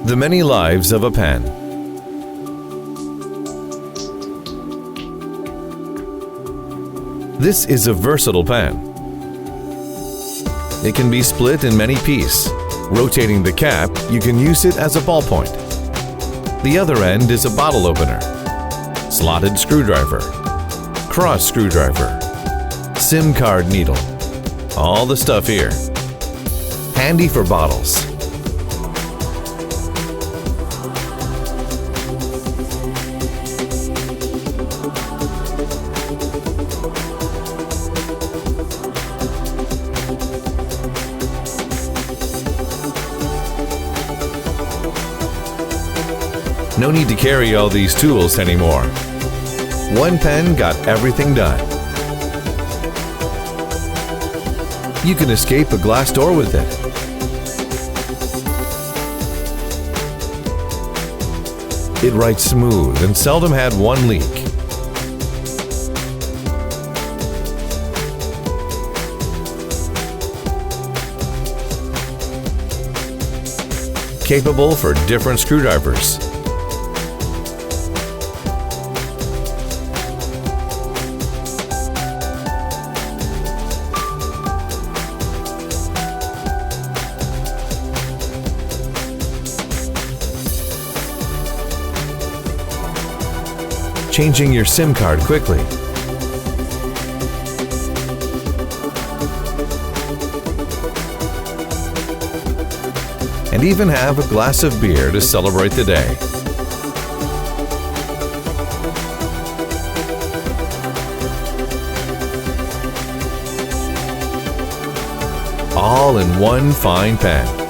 The many lives of a pen. This is a versatile pen. It can be split in many pieces. Rotating the cap, you can use it as a ballpoint. The other end is a bottle opener, slotted screwdriver, cross screwdriver, SIM card needle, all the stuff here. Handy for bottles. No need to carry all these tools anymore. One pen got everything done. You can escape a glass door with it. It writes smooth and seldom had one leak. Capable for different screwdrivers. Changing your SIM card quickly. And even have a glass of beer to celebrate the day. All in one fine pen.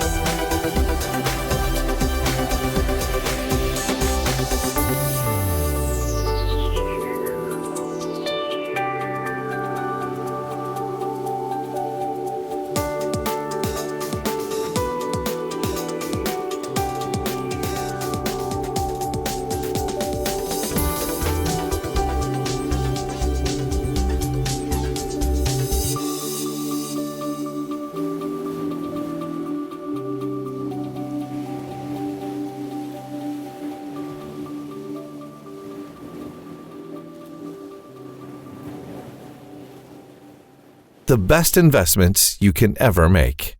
The best investments you can ever make.